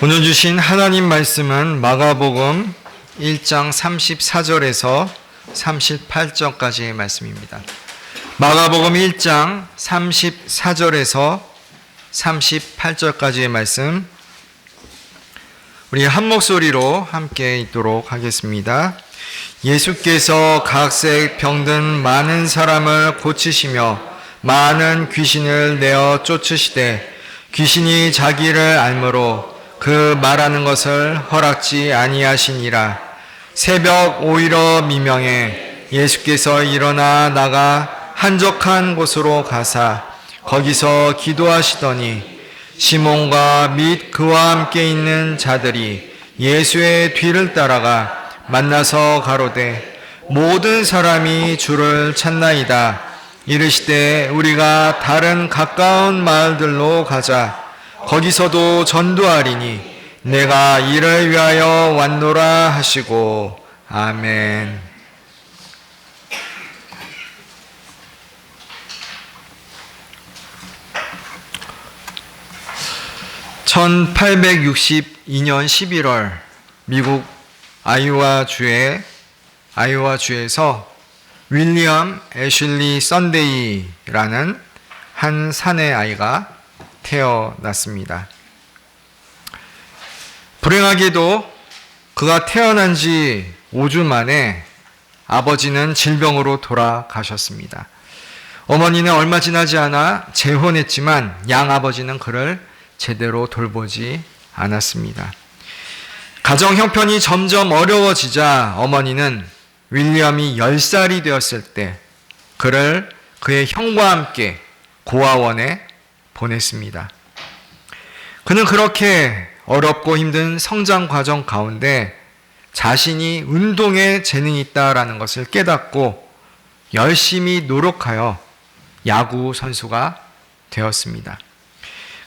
오늘 주신 하나님 말씀은 마가복음 1장 34절에서 38절까지의 말씀입니다. 마가복음 1장 34절에서 38절까지의 말씀, 우리 한 목소리로 함께 읽도록 하겠습니다. 예수께서 각색 병든 많은 사람을 고치시며 많은 귀신을 내어 쫓으시되 귀신이 자기를 알므로 그 말하는 것을 허락지 아니하시니라. 새벽 오이러 미명에 예수께서 일어나 나가 한적한 곳으로 가사 거기서 기도하시더니 시몬과 및 그와 함께 있는 자들이 예수의 뒤를 따라가 만나서 가로되 모든 사람이 주를 찾나이다. 이르시되 우리가 다른 가까운 마을들로 가자. 거기서도 전도하리니 내가 이를 위하여 왔노라 하시고. 아멘. (1862년 11월) 미국 아이오와주에서 윌리엄 애슐리 썬데이라는 한 사내 아이가 태어났습니다. 불행하게도 그가 태어난 지 5주 만에 아버지는 질병으로 돌아가셨습니다. 어머니는 얼마 지나지 않아 재혼했지만 양아버지는 그를 제대로 돌보지 않았습니다. 가정 형편이 점점 어려워지자 어머니는 윌리엄이 10살이 되었을 때 그를 그의 형과 함께 고아원에 보냈습니다. 그는 그렇게 어렵고 힘든 성장 과정 가운데 자신이 운동에 재능이 있다라는 것을 깨닫고 열심히 노력하여 야구 선수가 되었습니다.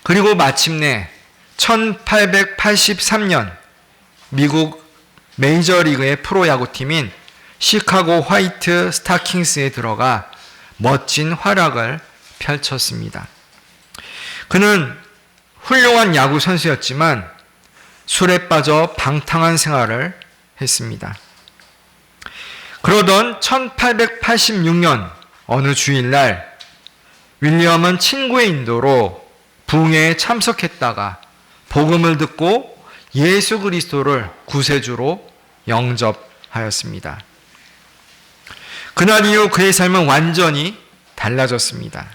그리고 마침내 1883년 미국 메이저리그의 프로야구팀인 시카고 화이트 스타킹스에 들어가 멋진 활약을 펼쳤습니다. 그는 훌륭한 야구 선수였지만 술에 빠져 방탕한 생활을 했습니다. 그러던 1886년 어느 주일날 윌리엄은 친구의 인도로 부흥회에 참석했다가 복음을 듣고 예수 그리스도를 구세주로 영접하였습니다. 그날 이후 그의 삶은 완전히 달라졌습니다.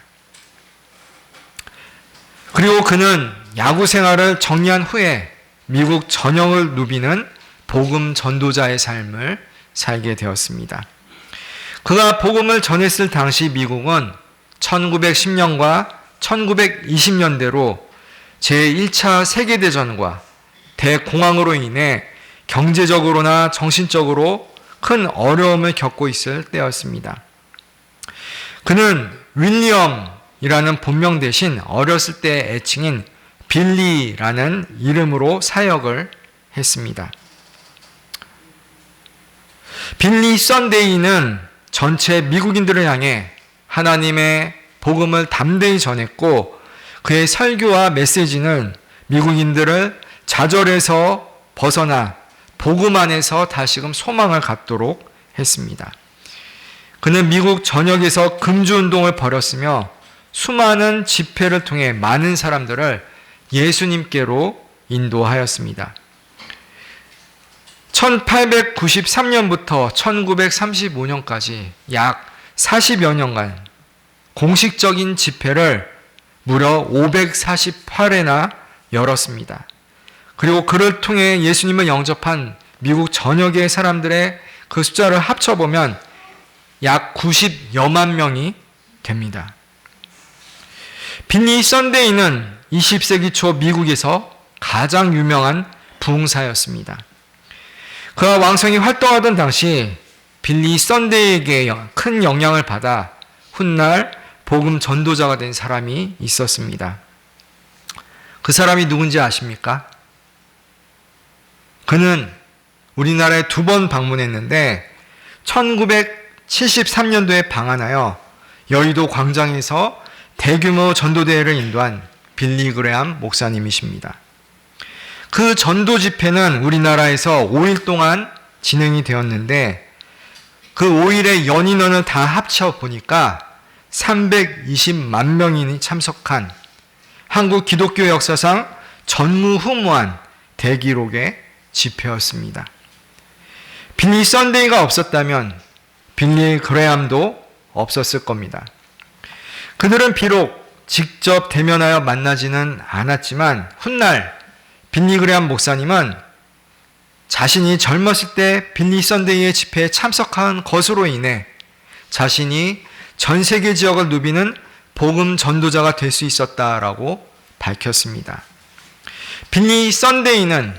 그리고 그는 야구 생활을 정리한 후에 미국 전역을 누비는 복음 전도자의 삶을 살게 되었습니다. 그가 복음을 전했을 당시 미국은 1910년과 1920년대로 제1차 세계대전과 대공황으로 인해 경제적으로나 정신적으로 큰 어려움을 겪고 있을 때였습니다. 그는 윌리엄이라는 본명 대신 어렸을 때 애칭인 빌리라는 이름으로 사역을 했습니다. 빌리 썬데이는 전체 미국인들을 향해 하나님의 복음을 담대히 전했고 그의 설교와 메시지는 미국인들을 좌절에서 벗어나 복음 안에서 다시금 소망을 갖도록 했습니다. 그는 미국 전역에서 금주운동을 벌였으며 수많은 집회를 통해 많은 사람들을 예수님께로 인도하였습니다. 1893년부터 1935년까지 약 40여 년간 공식적인 집회를 무려 548회나 열었습니다. 그리고 그를 통해 예수님을 영접한 미국 전역의 사람들의 그 숫자를 합쳐보면 약 90여만 명이 됩니다. 빌리 썬데이는 20세기 초 미국에서 가장 유명한 부흥사였습니다. 그가 왕성히 활동하던 당시 빌리 썬데이에게 큰 영향을 받아 훗날 복음 전도자가 된 사람이 있었습니다. 그 사람이 누군지 아십니까? 그는 우리나라에 2번 방문했는데 1973년도에 방한하여 여의도 광장에서 대규모 전도대회를 인도한 빌리 그레함 목사님이십니다. 그 전도 집회는 우리나라에서 5일 동안 진행이 되었는데 그 5일의 연인원을 다 합쳐 보니까 320만 명이 참석한 한국 기독교 역사상 전무후무한 대기록의 집회였습니다. 빌리 썬데이가 없었다면 빌리 그레함도 없었을 겁니다. 그들은 비록 직접 대면하여 만나지는 않았지만 훗날 빌리 그레함 목사님은 자신이 젊었을 때 빌리 썬데이의 집회에 참석한 것으로 인해 자신이 전 세계 지역을 누비는 복음 전도자가 될 수 있었다라고 밝혔습니다. 빌리 썬데이는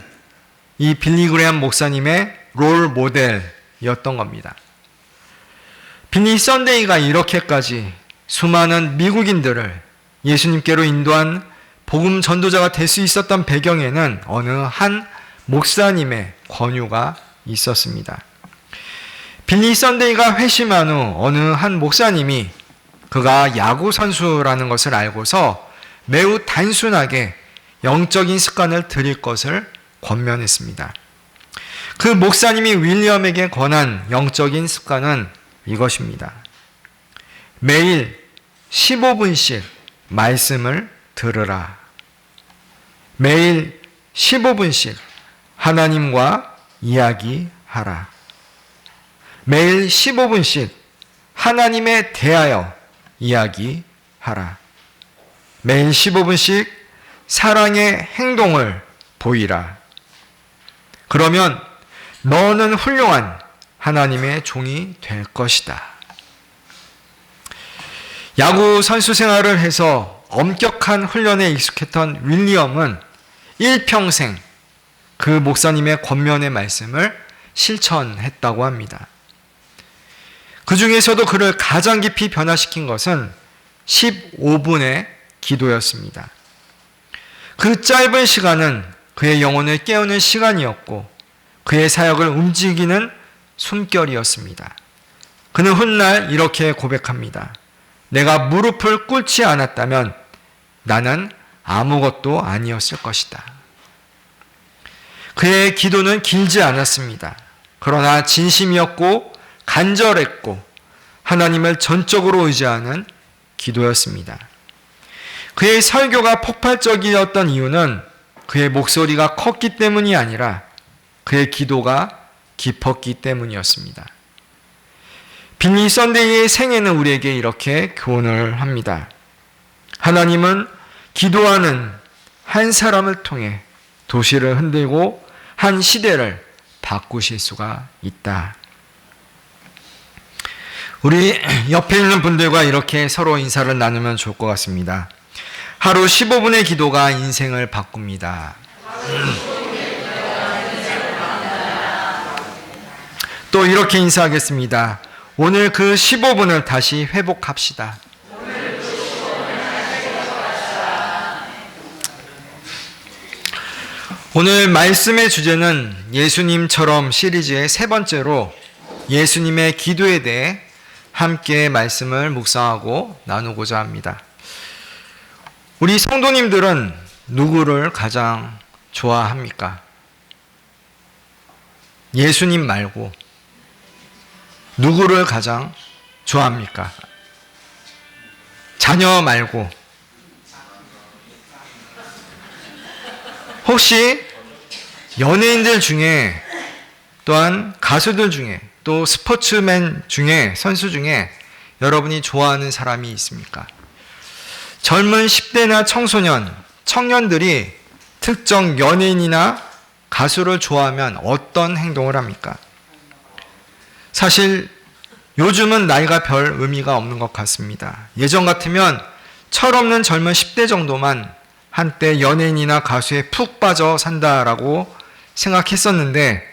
이 빌리 그레함 목사님의 롤 모델이었던 겁니다. 빌리 썬데이가 이렇게까지 수많은 미국인들을 예수님께로 인도한 복음 전도자가 될 수 있었던 배경에는 어느 한 목사님의 권유가 있었습니다. 빌리 썬데이가 회심한 후 어느 한 목사님이 그가 야구 선수라는 것을 알고서 매우 단순하게 영적인 습관을 들일 것을 권면했습니다. 그 목사님이 윌리엄에게 권한 영적인 습관은 이것입니다. 매일 15분씩 말씀을 들으라. 매일 15분씩 하나님과 이야기하라. 매일 15분씩 하나님에 대하여 이야기하라. 매일 15분씩 사랑의 행동을 보이라. 그러면 너는 훌륭한 하나님의 종이 될 것이다. 야구 선수 생활을 해서 엄격한 훈련에 익숙했던 윌리엄은 일평생 그 목사님의 권면의 말씀을 실천했다고 합니다. 그 중에서도 그를 가장 깊이 변화시킨 것은 15분의 기도였습니다. 그 짧은 시간은 그의 영혼을 깨우는 시간이었고 그의 사역을 움직이는 숨결이었습니다. 그는 훗날 이렇게 고백합니다. 내가 무릎을 꿇지 않았다면 나는 아무것도 아니었을 것이다. 그의 기도는 길지 않았습니다. 그러나 진심이었고 간절했고 하나님을 전적으로 의지하는 기도였습니다. 그의 설교가 폭발적이었던 이유는 그의 목소리가 컸기 때문이 아니라 그의 기도가 깊었기 때문이었습니다. 빌리 썬데이의 생애는 우리에게 이렇게 교훈을 합니다. 하나님은 기도하는 한 사람을 통해 도시를 흔들고 한 시대를 바꾸실 수가 있다. 우리 옆에 있는 분들과 이렇게 서로 인사를 나누면 좋을 것 같습니다. 하루 15분의 기도가 인생을 바꿉니다. 또 이렇게 인사하겠습니다. 오늘 그 15분을 다시 회복합시다. 오늘 말씀의 주제는 예수님처럼 시리즈의 세 번째로 예수님의 기도에 대해 함께 말씀을 묵상하고 나누고자 합니다. 우리 성도님들은 누구를 가장 좋아합니까? 예수님 말고 누구를 가장 좋아합니까? 자녀 말고 혹시 연예인들 중에 또한 가수들 중에 또 스포츠맨 중에 선수 중에 여러분이 좋아하는 사람이 있습니까? 젊은 10대나 청소년, 청년들이 특정 연예인이나 가수를 좋아하면 어떤 행동을 합니까? 사실 요즘은 나이가 별 의미가 없는 것 같습니다. 예전 같으면 철없는 젊은 10대 정도만 한때 연예인이나 가수에 푹 빠져 산다라고 생각했었는데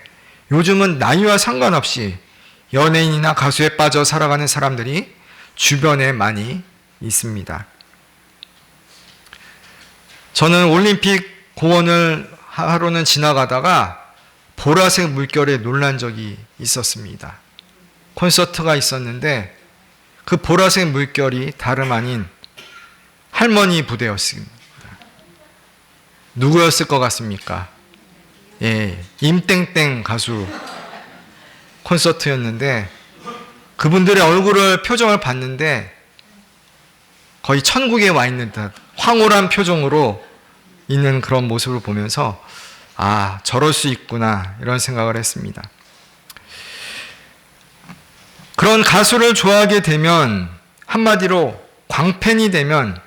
요즘은 나이와 상관없이 연예인이나 가수에 빠져 살아가는 사람들이 주변에 많이 있습니다. 저는 올림픽 공원을 하루는 지나가다가 보라색 물결에 놀란 적이 있었습니다. 콘서트가 있었는데 그 보라색 물결이 다름 아닌 할머니 부대였습니다. 누구였을 것 같습니까? 임땡땡 가수 콘서트였는데 그분들의 얼굴을 표정을 봤는데 거의 천국에 와 있는 듯 황홀한 표정으로 있는 그런 모습을 보면서 아, 저럴 수 있구나 이런 생각을 했습니다. 그런 가수를 좋아하게 되면 한마디로 광팬이 되면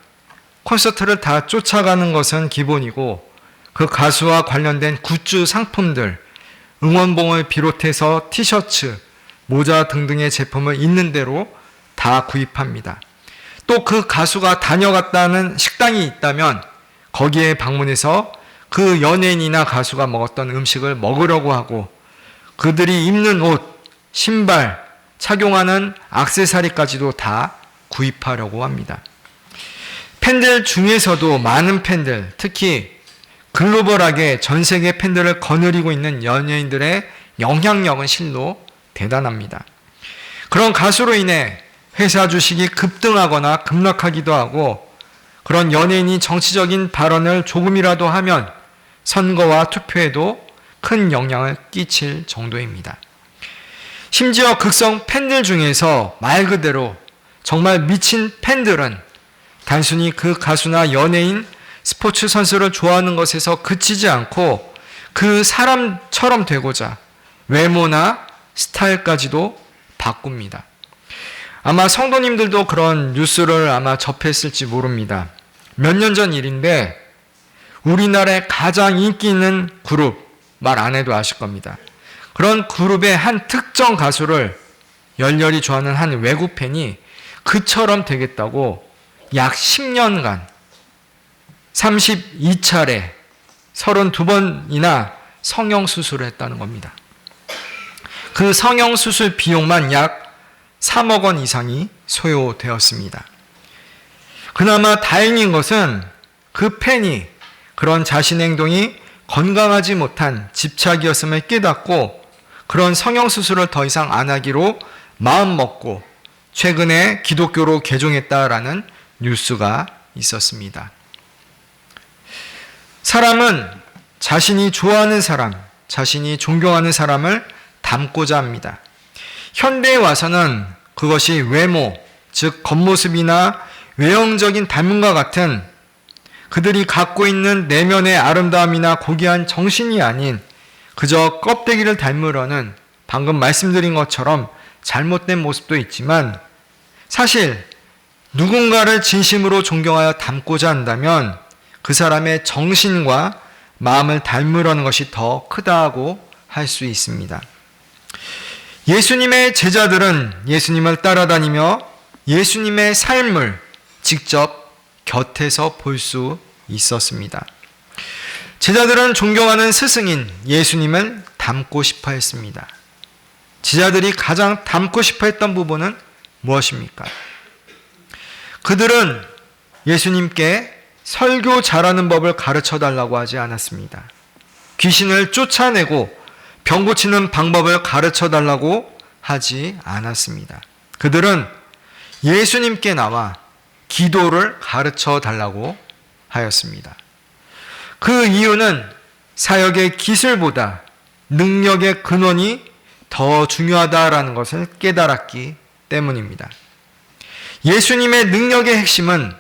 콘서트를 다 쫓아가는 것은 기본이고 그 가수와 관련된 굿즈 상품들, 응원봉을 비롯해서 티셔츠, 모자 등등의 제품을 있는 대로 다 구입합니다. 또 그 가수가 다녀갔다는 식당이 있다면 거기에 방문해서 그 연예인이나 가수가 먹었던 음식을 먹으려고 하고 그들이 입는 옷, 신발, 착용하는 액세서리까지도 다 구입하려고 합니다. 팬들 중에서도 많은 팬들, 특히 글로벌하게 전 세계 팬들을 거느리고 있는 연예인들의 영향력은 실로 대단합니다. 그런 가수로 인해 회사 주식이 급등하거나 급락하기도 하고 그런 연예인이 정치적인 발언을 조금이라도 하면 선거와 투표에도 큰 영향을 끼칠 정도입니다. 심지어 극성 팬들 중에서 말 그대로 정말 미친 팬들은 단순히 그 가수나 연예인, 스포츠 선수를 좋아하는 것에서 그치지 않고 그 사람처럼 되고자 외모나 스타일까지도 바꿉니다. 아마 성도님들도 그런 뉴스를 아마 접했을지 모릅니다. 몇 년 전 일인데 우리나라에 가장 인기 있는 그룹, 말 안 해도 아실 겁니다. 그런 그룹의 한 특정 가수를 열렬히 좋아하는 한 외국 팬이 그처럼 되겠다고 약 10년간 32차례 32번이나 성형수술을 했다는 겁니다. 그 성형수술 비용만 약 3억 원 이상이 소요되었습니다. 그나마 다행인 것은 그 팬이 그런 자신의 행동이 건강하지 못한 집착이었음을 깨닫고 그런 성형수술을 더 이상 안 하기로 마음먹고 최근에 기독교로 개종했다라는 뉴스가 있었습니다. 사람은 자신이 좋아하는 사람, 자신이 존경하는 사람을 닮고자 합니다. 현대에 와서는 그것이 외모, 즉 겉모습이나 외형적인 닮음과 같은 그들이 갖고 있는 내면의 아름다움이나 고귀한 정신이 아닌 그저 껍데기를 닮으려는 방금 말씀드린 것처럼 잘못된 모습도 있지만 사실 누군가를 진심으로 존경하여 닮고자 한다면 그 사람의 정신과 마음을 닮으려는 것이 더 크다고 할 수 있습니다. 예수님의 제자들은 예수님을 따라다니며 예수님의 삶을 직접 곁에서 볼 수 있었습니다. 제자들은 존경하는 스승인 예수님을 닮고 싶어 했습니다. 제자들이 가장 닮고 싶어 했던 부분은 무엇입니까? 그들은 예수님께 설교 잘하는 법을 가르쳐 달라고 하지 않았습니다. 귀신을 쫓아내고 병 고치는 방법을 가르쳐 달라고 하지 않았습니다. 그들은 예수님께 나와 기도를 가르쳐 달라고 하였습니다. 그 이유는 사역의 기술보다 능력의 근원이 더 중요하다라는 것을 깨달았기 때문입니다. 예수님의 능력의 핵심은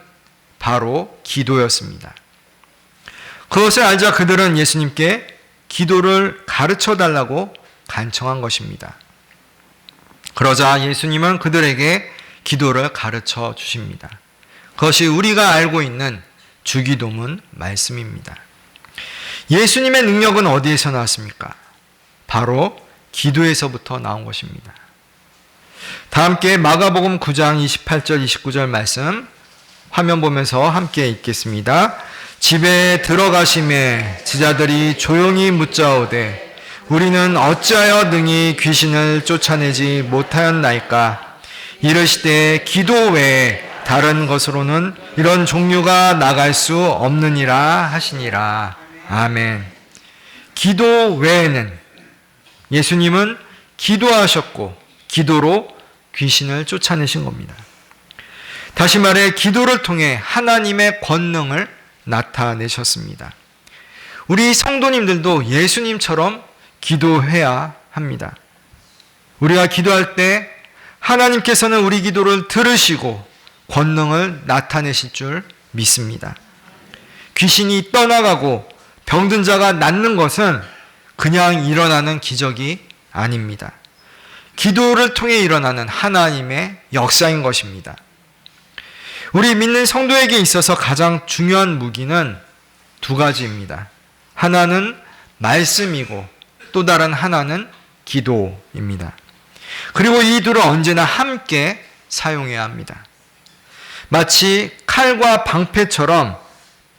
바로 기도였습니다. 그것을 알자 그들은 예수님께 기도를 가르쳐 달라고 간청한 것입니다. 그러자 예수님은 그들에게 기도를 가르쳐 주십니다. 그것이 우리가 알고 있는 주기도문 말씀입니다. 예수님의 능력은 어디에서 나왔습니까? 바로 기도에서부터 나온 것입니다. 다 함께 마가복음 9장 28절 29절 말씀 화면 보면서 함께 읽겠습니다. 집에 들어가심에 제자들이 조용히 묻자오되 우리는 어찌하여 능히 귀신을 쫓아내지 못하였나이까? 이르시되 기도 외에 다른 것으로는 이런 종류가 나갈 수 없느니라 하시니라. 아멘. 기도 외에는 예수님은 기도하셨고 기도로 귀신을 쫓아내신 겁니다. 다시 말해 기도를 통해 하나님의 권능을 나타내셨습니다. 우리 성도님들도 예수님처럼 기도해야 합니다. 우리가 기도할 때 하나님께서는 우리 기도를 들으시고 권능을 나타내실 줄 믿습니다. 귀신이 떠나가고 병든 자가 낫는 것은 그냥 일어나는 기적이 아닙니다. 기도를 통해 일어나는 하나님의 역사인 것입니다. 우리 믿는 성도에게 있어서 가장 중요한 무기는 두 가지입니다. 하나는 말씀이고 또 다른 하나는 기도입니다. 그리고 이 둘을 언제나 함께 사용해야 합니다. 마치 칼과 방패처럼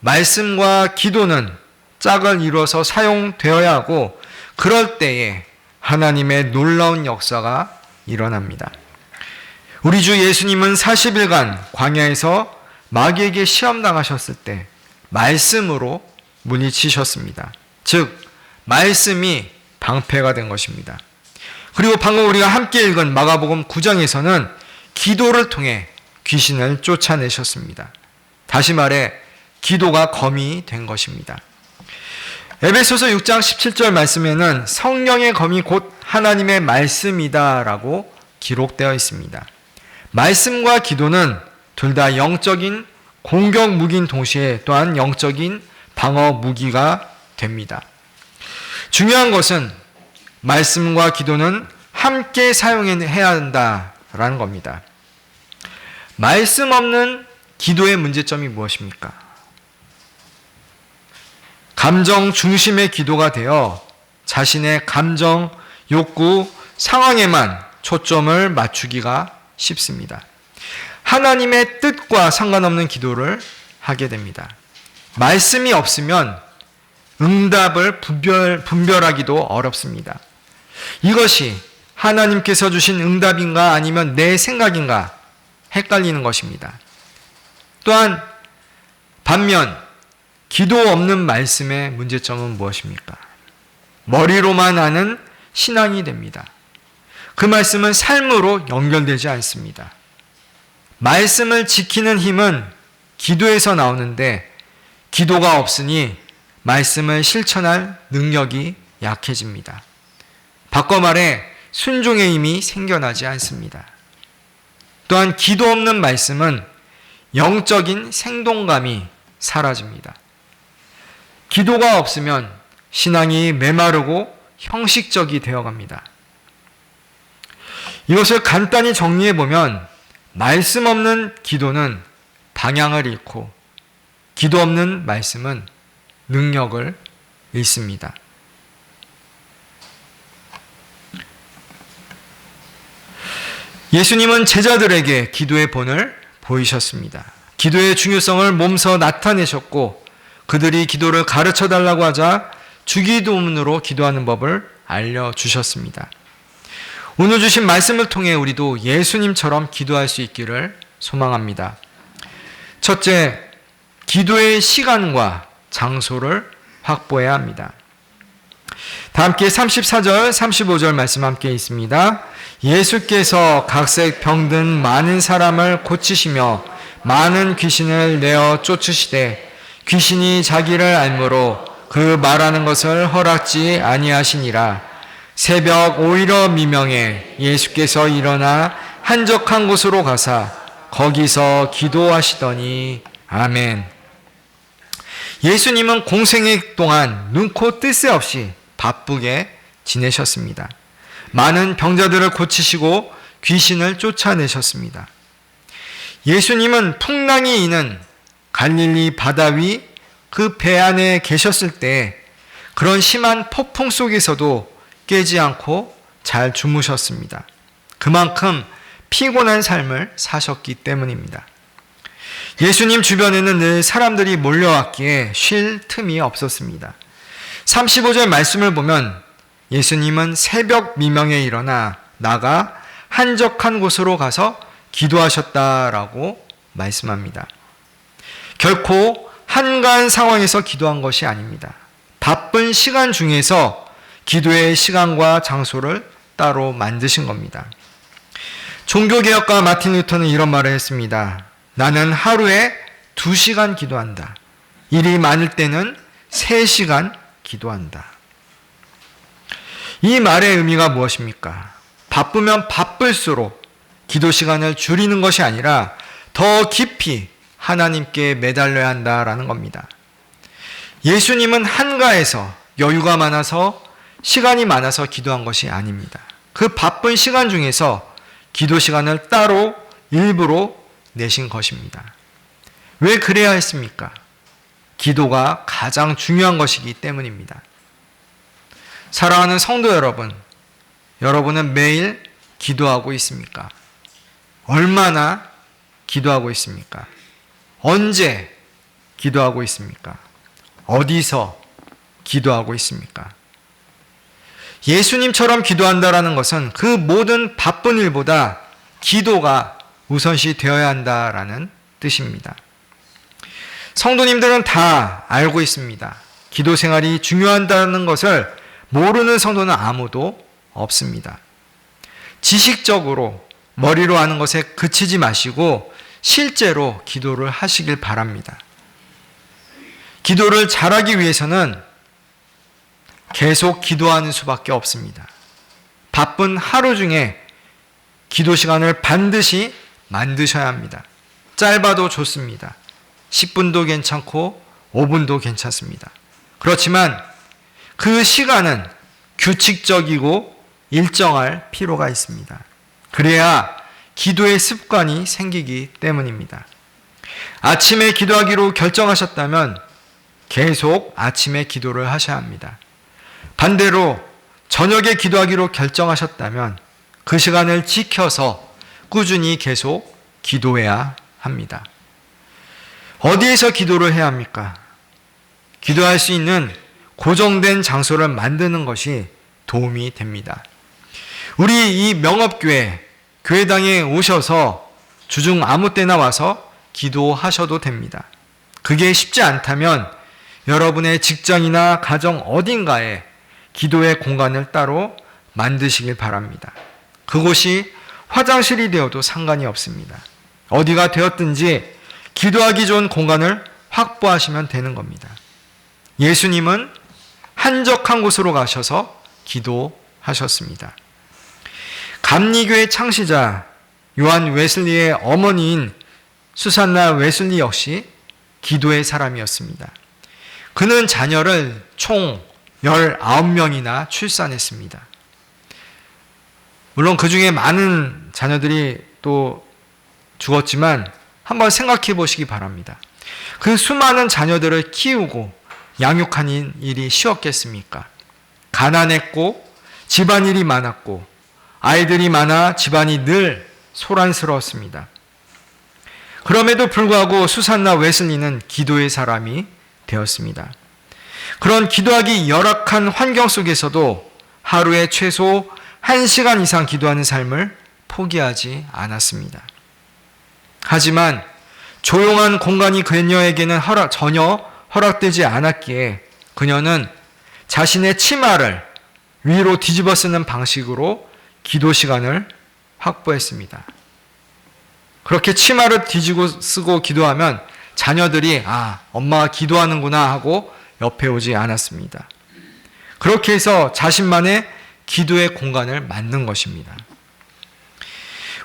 말씀과 기도는 짝을 이루어서 사용되어야 하고 그럴 때에 하나님의 놀라운 역사가 일어납니다. 우리 주 예수님은 40일간 광야에서 마귀에게 시험당하셨을 때 말씀으로 물리치셨습니다. 즉 말씀이 방패가 된 것입니다. 그리고 방금 우리가 함께 읽은 마가복음 9장에서는 기도를 통해 귀신을 쫓아내셨습니다. 다시 말해 기도가 검이 된 것입니다. 에베소서 6장 17절 말씀에는 성령의 검이 곧 하나님의 말씀이다 라고 기록되어 있습니다. 말씀과 기도는 둘 다 영적인 공격 무기인 동시에 또한 영적인 방어 무기가 됩니다. 중요한 것은 말씀과 기도는 함께 사용해야 한다라는 겁니다. 말씀 없는 기도의 문제점이 무엇입니까? 감정 중심의 기도가 되어 자신의 감정, 욕구, 상황에만 초점을 맞추기가 쉽습니다. 하나님의 뜻과 상관없는 기도를 하게 됩니다. 말씀이 없으면 응답을 분별하기도 어렵습니다. 이것이 하나님께서 주신 응답인가 아니면 내 생각인가 헷갈리는 것입니다. 또한 반면 기도 없는 말씀의 문제점은 무엇입니까? 머리로만 하는 신앙이 됩니다. 그 말씀은 삶으로 연결되지 않습니다. 말씀을 지키는 힘은 기도에서 나오는데 기도가 없으니 말씀을 실천할 능력이 약해집니다. 바꿔 말해 순종의 힘이 생겨나지 않습니다. 또한 기도 없는 말씀은 영적인 생동감이 사라집니다. 기도가 없으면 신앙이 메마르고 형식적이 되어갑니다. 이것을 간단히 정리해보면 말씀 없는 기도는 방향을 잃고 기도 없는 말씀은 능력을 잃습니다. 예수님은 제자들에게 기도의 본을 보이셨습니다. 기도의 중요성을 몸소 나타내셨고 그들이 기도를 가르쳐 달라고 하자 주기도문으로 기도하는 법을 알려주셨습니다. 오늘 주신 말씀을 통해 우리도 예수님처럼 기도할 수 있기를 소망합니다. 첫째, 기도의 시간과 장소를 확보해야 합니다. 다 함께 34절, 35절 말씀 함께 있습니다. 예수께서 각색 병든 많은 사람을 고치시며 많은 귀신을 내어 쫓으시되 귀신이 자기를 알므로 그 말하는 것을 허락지 아니하시니라. 새벽 오히려 미명에 예수께서 일어나 한적한 곳으로 가사 거기서 기도하시더니 아멘. 예수님은 공생애 동안 눈코 뜰 새 없이 바쁘게 지내셨습니다. 많은 병자들을 고치시고 귀신을 쫓아내셨습니다. 예수님은 풍랑이 이는 갈릴리 바다 위 그 배 안에 계셨을 때 그런 심한 폭풍 속에서도 깨지 않고 잘 주무셨습니다. 그만큼 피곤한 삶을 사셨기 때문입니다. 예수님 주변에는 늘 사람들이 몰려왔기에 쉴 틈이 없었습니다. 35절 말씀을 보면 예수님은 새벽 미명에 일어나 나가 한적한 곳으로 가서 기도하셨다라고 말씀합니다. 결코 한가한 상황에서 기도한 것이 아닙니다. 바쁜 시간 중에서 기도의 시간과 장소를 따로 만드신 겁니다. 종교개혁가 마틴 루터는 이런 말을 했습니다. 나는 하루에 2시간 기도한다. 일이 많을 때는 3시간 기도한다. 이 말의 의미가 무엇입니까? 바쁘면 바쁠수록 기도 시간을 줄이는 것이 아니라 더 깊이 하나님께 매달려야 한다라는 겁니다. 예수님은 한가해서 여유가 많아서 시간이 많아서 기도한 것이 아닙니다. 그 바쁜 시간 중에서 기도 시간을 따로 일부러 내신 것입니다. 왜 그래야 했습니까? 기도가 가장 중요한 것이기 때문입니다. 사랑하는 성도 여러분, 여러분은 매일 기도하고 있습니까? 얼마나 기도하고 있습니까? 언제 기도하고 있습니까? 어디서 기도하고 있습니까? 예수님처럼 기도한다라는 것은 그 모든 바쁜 일보다 기도가 우선시 되어야 한다라는 뜻입니다. 성도님들은 다 알고 있습니다. 기도 생활이 중요하다는 것을 모르는 성도는 아무도 없습니다. 지식적으로 머리로 하는 것에 그치지 마시고 실제로 기도를 하시길 바랍니다. 기도를 잘하기 위해서는 계속 기도하는 수밖에 없습니다. 바쁜 하루 중에 기도 시간을 반드시 만드셔야 합니다. 짧아도 좋습니다. 10분도 괜찮고 5분도 괜찮습니다. 그렇지만 그 시간은 규칙적이고 일정할 필요가 있습니다. 그래야 기도의 습관이 생기기 때문입니다. 아침에 기도하기로 결정하셨다면 계속 아침에 기도를 하셔야 합니다. 반대로 저녁에 기도하기로 결정하셨다면 그 시간을 지켜서 꾸준히 계속 기도해야 합니다. 어디에서 기도를 해야 합니까? 기도할 수 있는 고정된 장소를 만드는 것이 도움이 됩니다. 우리 이 명업교회, 교회당에 오셔서 주중 아무 때나 와서 기도하셔도 됩니다. 그게 쉽지 않다면 여러분의 직장이나 가정 어딘가에 기도의 공간을 따로 만드시길 바랍니다. 그곳이 화장실이 되어도 상관이 없습니다. 어디가 되었든지 기도하기 좋은 공간을 확보하시면 되는 겁니다. 예수님은 한적한 곳으로 가셔서 기도하셨습니다. 감리교의 창시자 요한 웨슬리의 어머니인 수산나 웨슬리 역시 기도의 사람이었습니다. 그는 자녀를 총 19명이나 출산했습니다. 물론 그 중에 많은 자녀들이 또 죽었지만 한번 생각해 보시기 바랍니다. 그 수많은 자녀들을 키우고 양육하는 일이 쉬웠겠습니까? 가난했고 집안일이 많았고 아이들이 많아 집안이 늘 소란스러웠습니다. 그럼에도 불구하고 수산나 웨슬리는 기도의 사람이 되었습니다. 그런 기도하기 열악한 환경 속에서도 하루에 최소 1시간 이상 기도하는 삶을 포기하지 않았습니다. 하지만 조용한 공간이 그녀에게는 전혀 허락되지 않았기에 그녀는 자신의 치마를 위로 뒤집어 쓰는 방식으로 기도 시간을 확보했습니다. 그렇게 치마를 뒤집어 쓰고 기도하면 자녀들이 엄마가 기도하는구나 하고 옆에 오지 않았습니다. 그렇게 해서 자신만의 기도의 공간을 만든 것입니다.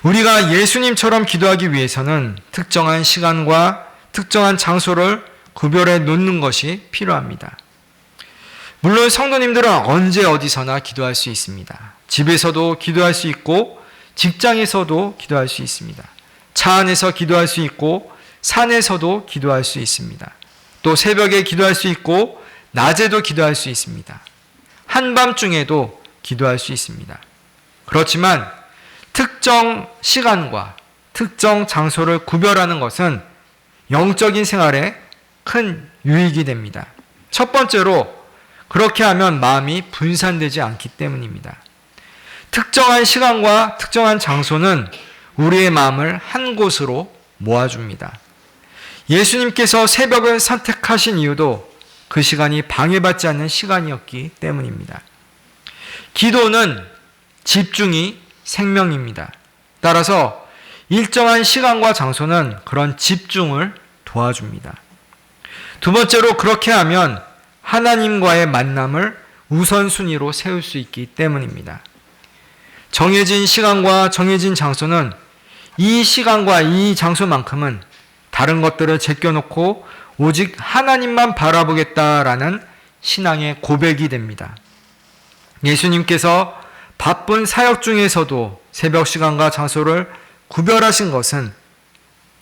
우리가 예수님처럼 기도하기 위해서는 특정한 시간과 특정한 장소를 구별해 놓는 것이 필요합니다. 물론 성도님들은 언제 어디서나 기도할 수 있습니다. 집에서도 기도할 수 있고 직장에서도 기도할 수 있습니다. 차 안에서 기도할 수 있고 산에서도 기도할 수 있습니다. 또 새벽에 기도할 수 있고 낮에도 기도할 수 있습니다. 한밤중에도 기도할 수 있습니다. 그렇지만 특정 시간과 특정 장소를 구별하는 것은 영적인 생활에 큰 유익이 됩니다. 첫 번째로 그렇게 하면 마음이 분산되지 않기 때문입니다. 특정한 시간과 특정한 장소는 우리의 마음을 한 곳으로 모아줍니다. 예수님께서 새벽을 선택하신 이유도 그 시간이 방해받지 않는 시간이었기 때문입니다. 기도는 집중이 생명입니다. 따라서 일정한 시간과 장소는 그런 집중을 도와줍니다. 두 번째로 그렇게 하면 하나님과의 만남을 우선순위로 세울 수 있기 때문입니다. 정해진 시간과 정해진 장소는 이 시간과 이 장소만큼은 다른 것들을 제껴놓고 오직 하나님만 바라보겠다라는 신앙의 고백이 됩니다. 예수님께서 바쁜 사역 중에서도 새벽 시간과 장소를 구별하신 것은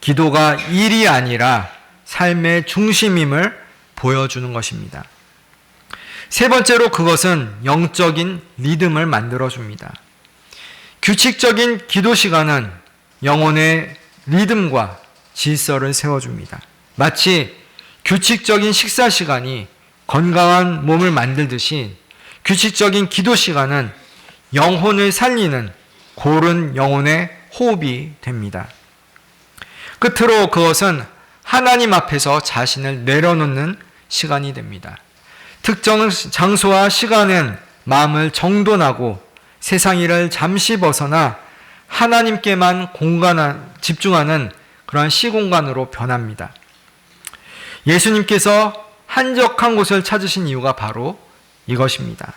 기도가 일이 아니라 삶의 중심임을 보여주는 것입니다. 세 번째로 그것은 영적인 리듬을 만들어줍니다. 규칙적인 기도 시간은 영혼의 리듬과 질서를 세워줍니다. 마치 규칙적인 식사 시간이 건강한 몸을 만들듯이 규칙적인 기도 시간은 영혼을 살리는 고른 영혼의 호흡이 됩니다. 끝으로 그것은 하나님 앞에서 자신을 내려놓는 시간이 됩니다. 특정 장소와 시간엔 마음을 정돈하고 세상 일을 잠시 벗어나 하나님께만 집중하는 그러한 시공간으로 변합니다. 예수님께서 한적한 곳을 찾으신 이유가 바로 이것입니다.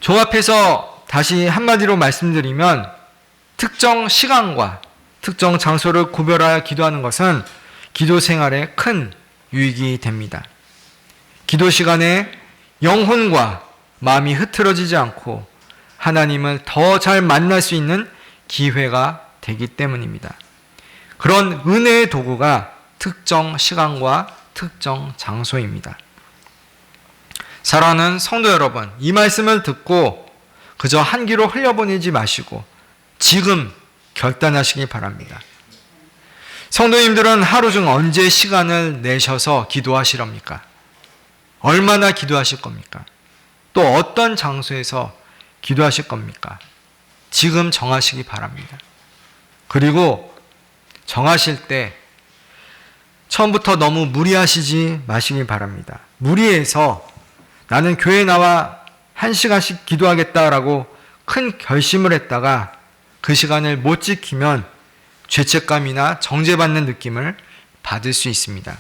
종합해서 다시 한마디로 말씀드리면 특정 시간과 특정 장소를 구별하여 기도하는 것은 기도 생활에 큰 유익이 됩니다. 기도 시간에 영혼과 마음이 흐트러지지 않고 하나님을 더 잘 만날 수 있는 기회가 되기 때문입니다. 그런 은혜의 도구가 특정 시간과 특정 장소입니다. 사랑하는 성도 여러분, 이 말씀을 듣고 그저 한 귀로 흘려보내지 마시고 지금 결단하시기 바랍니다. 성도님들은 하루 중 언제 시간을 내셔서 기도하시렵니까? 얼마나 기도하실 겁니까? 또 어떤 장소에서 기도하실 겁니까? 지금 정하시기 바랍니다. 그리고 정하실 때 처음부터 너무 무리하시지 마시기 바랍니다. 무리해서 나는 교회에 나와 1시간씩 기도하겠다라고 큰 결심을 했다가 그 시간을 못 지키면 죄책감이나 정죄받는 느낌을 받을 수 있습니다.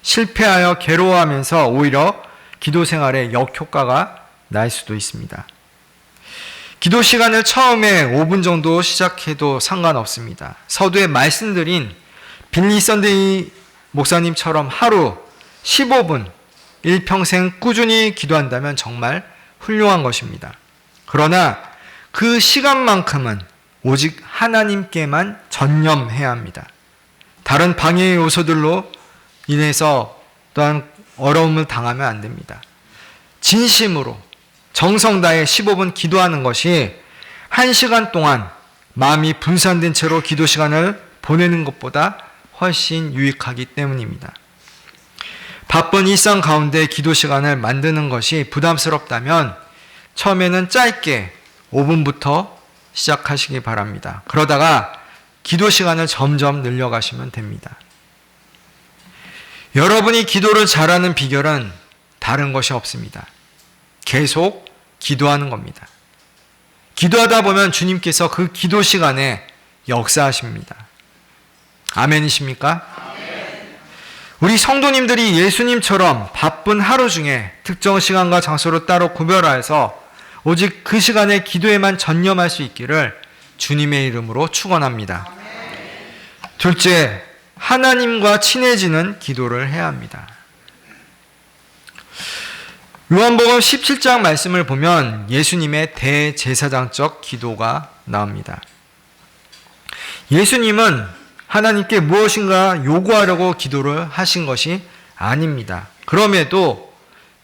실패하여 괴로워하면서 오히려 기도 생활에 역효과가 날 수도 있습니다. 기도 시간을 처음에 5분 정도 시작해도 상관없습니다. 서두에 말씀드린 빌리 썬데이 목사님처럼 하루 15분 일평생 꾸준히 기도한다면 정말 훌륭한 것입니다. 그러나 그 시간만큼은 오직 하나님께만 전념해야 합니다. 다른 방해 요소들로 인해서 또한 어려움을 당하면 안 됩니다. 진심으로 정성 다해 15분 기도하는 것이 1시간 동안 마음이 분산된 채로 기도 시간을 보내는 것보다 훨씬 유익하기 때문입니다. 바쁜 일상 가운데 기도 시간을 만드는 것이 부담스럽다면 처음에는 짧게 5분부터 시작하시기 바랍니다. 그러다가 기도 시간을 점점 늘려가시면 됩니다. 여러분이 기도를 잘하는 비결은 다른 것이 없습니다. 계속 기도하는 겁니다. 기도하다 보면 주님께서 그 기도 시간에 역사하십니다. 아멘이십니까? 우리 성도님들이 예수님처럼 바쁜 하루 중에 특정 시간과 장소를 따로 구별하여서 오직 그 시간에 기도에만 전념할 수 있기를 주님의 이름으로 축원합니다. 둘째, 하나님과 친해지는 기도를 해야 합니다. 요한복음 17장 말씀을 보면 예수님의 대제사장적 기도가 나옵니다. 예수님은 하나님께 무엇인가 요구하려고 기도를 하신 것이 아닙니다. 그럼에도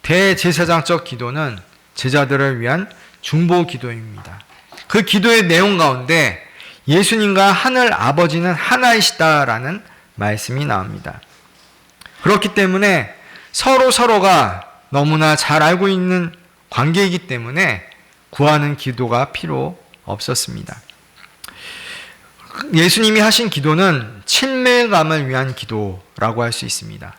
대제사장적 기도는 제자들을 위한 중보 기도입니다. 그 기도의 내용 가운데 예수님과 하늘 아버지는 하나이시다라는 말씀이 나옵니다. 그렇기 때문에 서로가 너무나 잘 알고 있는 관계이기 때문에 구하는 기도가 필요 없었습니다. 예수님이 하신 기도는 친밀감을 위한 기도라고 할 수 있습니다.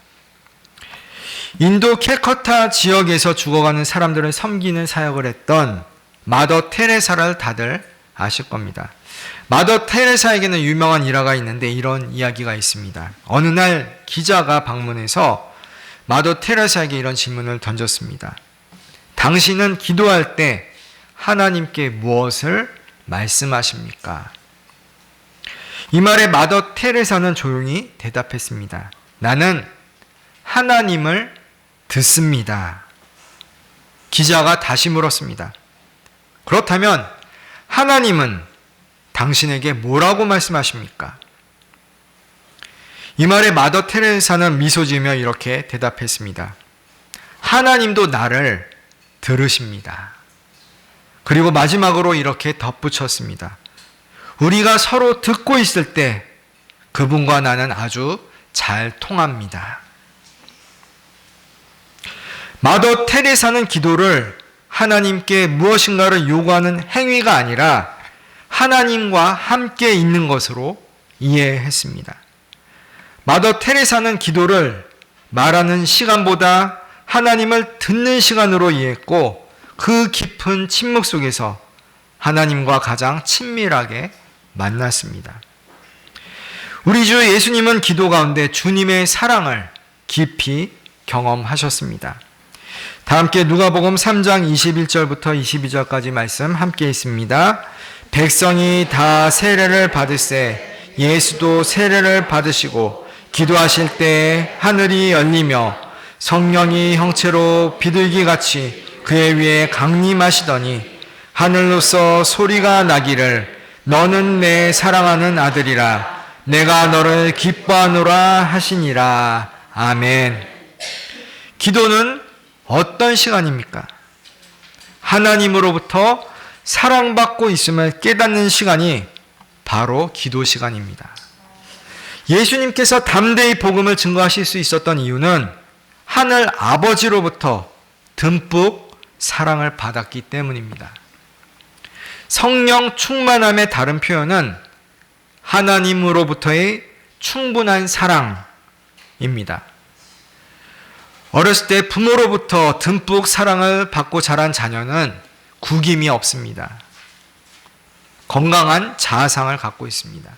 인도 캘커타 지역에서 죽어가는 사람들을 섬기는 사역을 했던 마더 테레사를 다들 아실 겁니다. 마더 테레사에게는 유명한 일화가 있는데 이런 이야기가 있습니다. 어느 날 기자가 방문해서 마더 테레사에게 이런 질문을 던졌습니다. 당신은 기도할 때 하나님께 무엇을 말씀하십니까? 이 말에 마더 테레사는 조용히 대답했습니다. 나는 하나님을 듣습니다. 기자가 다시 물었습니다. 그렇다면 하나님은 당신에게 뭐라고 말씀하십니까? 이 말에 마더 테레사는 미소 지으며 이렇게 대답했습니다. 하나님도 나를 들으십니다. 그리고 마지막으로 이렇게 덧붙였습니다. 우리가 서로 듣고 있을 때 그분과 나는 아주 잘 통합니다. 마더 테레사는 기도를 하나님께 무엇인가를 요구하는 행위가 아니라 하나님과 함께 있는 것으로 이해했습니다. 마더 테레사는 기도를 말하는 시간보다 하나님을 듣는 시간으로 이해했고 그 깊은 침묵 속에서 하나님과 가장 친밀하게 만났습니다. 우리 주 예수님은 기도 가운데 주님의 사랑을 깊이 경험하셨습니다. 다 함께 누가복음 3장 21절부터 22절까지 말씀 함께 있습니다. 백성이 다 세례를 받으세 예수도 세례를 받으시고 기도하실 때 하늘이 열리며 성령이 형체로 비둘기같이 그의 위에 강림하시더니 하늘로서 소리가 나기를 너는 내 사랑하는 아들이라 내가 너를 기뻐하노라 하시니라. 아멘. 기도는 어떤 시간입니까? 하나님으로부터 사랑받고 있음을 깨닫는 시간이 바로 기도 시간입니다. 예수님께서 담대히 복음을 증거하실 수 있었던 이유는 하늘 아버지로부터 듬뿍 사랑을 받았기 때문입니다. 성령 충만함의 다른 표현은 하나님으로부터의 충분한 사랑입니다. 어렸을 때 부모로부터 듬뿍 사랑을 받고 자란 자녀는 구김이 없습니다. 건강한 자아상을 갖고 있습니다.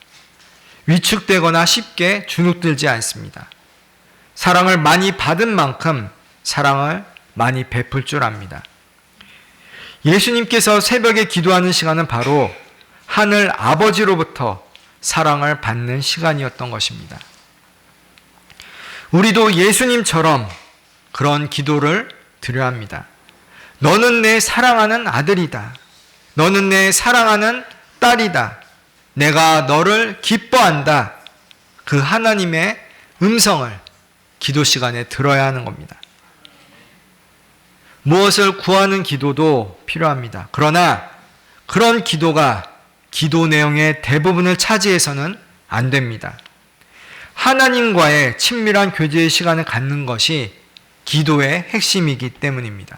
위축되거나 쉽게 주눅들지 않습니다. 사랑을 많이 받은 만큼 사랑을 많이 베풀 줄 압니다. 예수님께서 새벽에 기도하는 시간은 바로 하늘 아버지로부터 사랑을 받는 시간이었던 것입니다. 우리도 예수님처럼 그런 기도를 드려야 합니다. 너는 내 사랑하는 아들이다. 너는 내 사랑하는 딸이다. 내가 너를 기뻐한다. 그 하나님의 음성을 기도 시간에 들어야 하는 겁니다. 무엇을 구하는 기도도 필요합니다. 그러나 그런 기도가 기도 내용의 대부분을 차지해서는 안 됩니다. 하나님과의 친밀한 교제의 시간을 갖는 것이 기도의 핵심이기 때문입니다.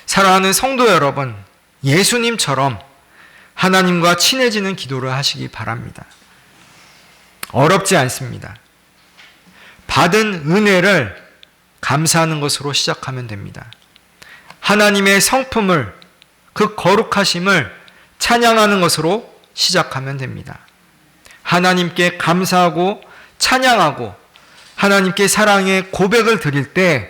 사랑하는 성도 여러분, 예수님처럼 하나님과 친해지는 기도를 하시기 바랍니다. 어렵지 않습니다. 받은 은혜를 감사하는 것으로 시작하면 됩니다. 하나님의 성품을, 그 거룩하심을 찬양하는 것으로 시작하면 됩니다. 하나님께 감사하고 찬양하고 하나님께 사랑의 고백을 드릴 때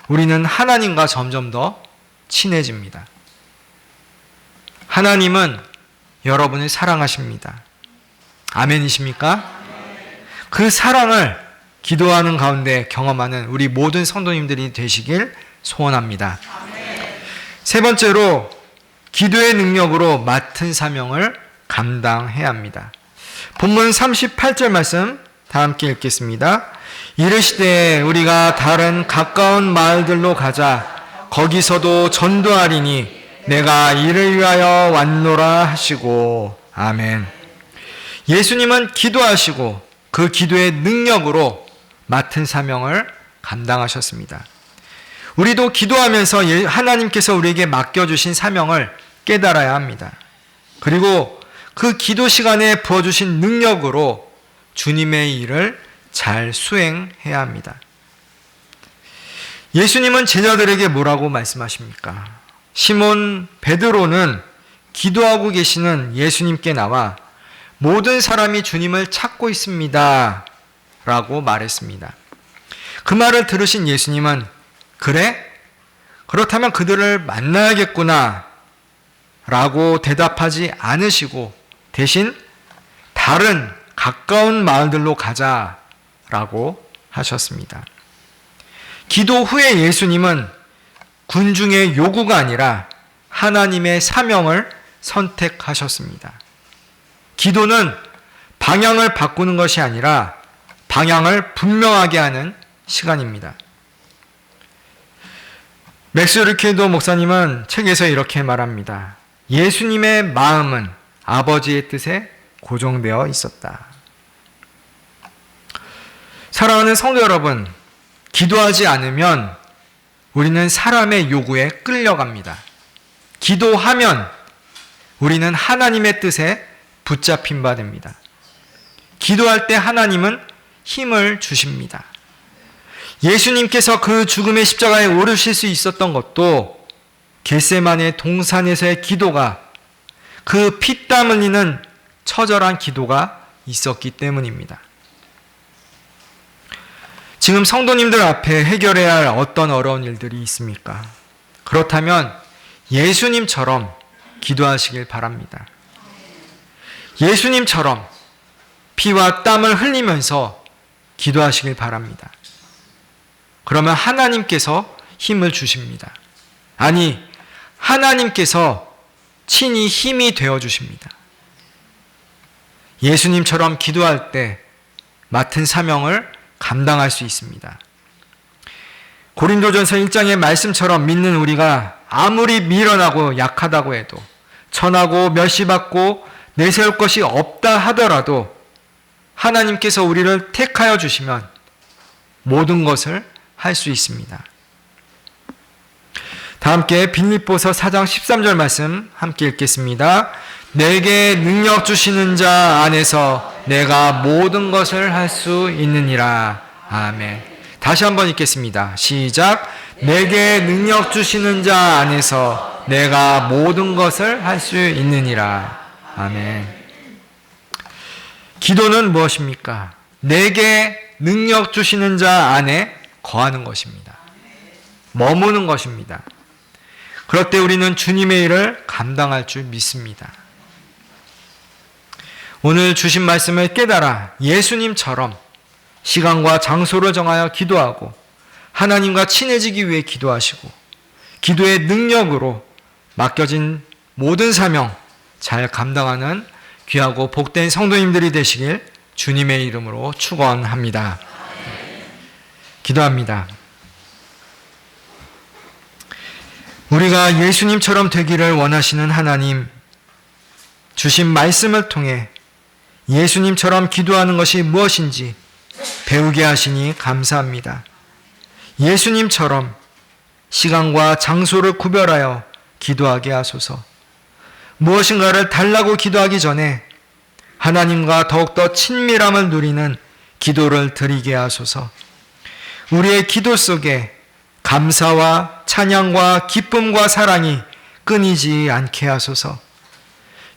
우리는 하나님과 점점 더 친해집니다. 하나님은 여러분을 사랑하십니다. 아멘이십니까? 그 사랑을 기도하는 가운데 경험하는 우리 모든 성도님들이 되시길 소원합니다. 세 번째로 기도의 능력으로 맡은 사명을 감당해야 합니다. 본문 38절 말씀 다 함께 읽겠습니다. 이르시되 우리가 다른 가까운 마을들로 가자. 거기서도 전도하리니 내가 이를 위하여 왔노라 하시고. 아멘. 예수님은 기도하시고 그 기도의 능력으로 맡은 사명을 감당하셨습니다. 우리도 기도하면서 하나님께서 우리에게 맡겨주신 사명을 깨달아야 합니다. 그리고 그 기도 시간에 부어주신 능력으로 주님의 일을 잘 수행해야 합니다. 예수님은 제자들에게 뭐라고 말씀하십니까? 시몬 베드로는 기도하고 계시는 예수님께 나와 모든 사람이 주님을 찾고 있습니다 라고 말했습니다. 그 말을 들으신 예수님은 그래? 그렇다면 그들을 만나야겠구나 라고 대답하지 않으시고 대신 다른 가까운 마을들로 가자라고 하셨습니다. 기도 후에 예수님은 군중의 요구가 아니라 하나님의 사명을 선택하셨습니다. 기도는 방향을 바꾸는 것이 아니라 방향을 분명하게 하는 시간입니다. 맥스 루케도 목사님은 책에서 이렇게 말합니다. 예수님의 마음은 아버지의 뜻에 고정되어 있었다. 사랑하는 성도 여러분, 기도하지 않으면 우리는 사람의 요구에 끌려갑니다. 기도하면 우리는 하나님의 뜻에 붙잡힌 바 됩니다. 기도할 때 하나님은 힘을 주십니다. 예수님께서 그 죽음의 십자가에 오르실 수 있었던 것도 겟세마네 동산에서의 기도가, 그 피땀 흘리는 처절한 기도가 있었기 때문입니다. 지금 성도님들 앞에 해결해야 할 어떤 어려운 일들이 있습니까? 그렇다면 예수님처럼 기도하시길 바랍니다. 예수님처럼 피와 땀을 흘리면서 기도하시길 바랍니다. 그러면 하나님께서 힘을 주십니다. 아니, 하나님께서 친히 힘이 되어 주십니다. 예수님처럼 기도할 때 맡은 사명을 감당할 수 있습니다. 고린도전서 1장의 말씀처럼 믿는 우리가 아무리 미련하고 약하다고 해도, 천하고 멸시받고 내세울 것이 없다 하더라도 하나님께서 우리를 택하여 주시면 모든 것을 할 수 있습니다. 다 함께 빌립보서 4장 13절 말씀 함께 읽겠습니다. 내게 능력 주시는 자 안에서 내가 모든 것을 할 수 있느니라. 아멘. 다시 한번 읽겠습니다. 시작. 내게 능력 주시는 자 안에서 내가 모든 것을 할 수 있느니라. 아멘. 기도는 무엇입니까? 내게 능력 주시는 자 안에 거하는 것입니다. 머무는 것입니다. 그럴 때 우리는 주님의 일을 감당할 줄 믿습니다. 오늘 주신 말씀을 깨달아 예수님처럼 시간과 장소를 정하여 기도하고 하나님과 친해지기 위해 기도하시고 기도의 능력으로 맡겨진 모든 사명 잘 감당하는 귀하고 복된 성도님들이 되시길 주님의 이름으로 축원합니다. 기도합니다. 우리가 예수님처럼 되기를 원하시는 하나님, 주신 말씀을 통해 예수님처럼 기도하는 것이 무엇인지 배우게 하시니 감사합니다. 예수님처럼 시간과 장소를 구별하여 기도하게 하소서. 무엇인가를 달라고 기도하기 전에 하나님과 더욱더 친밀함을 누리는 기도를 드리게 하소서. 우리의 기도 속에 감사와 찬양과 기쁨과 사랑이 끊이지 않게 하소서.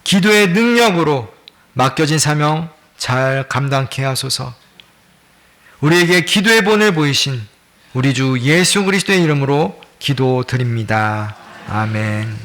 기도의 능력으로 맡겨진 사명 잘 감당케 하소서. 우리에게 기도의 본을 보이신 우리 주 예수 그리스도의 이름으로 기도드립니다. 아멘.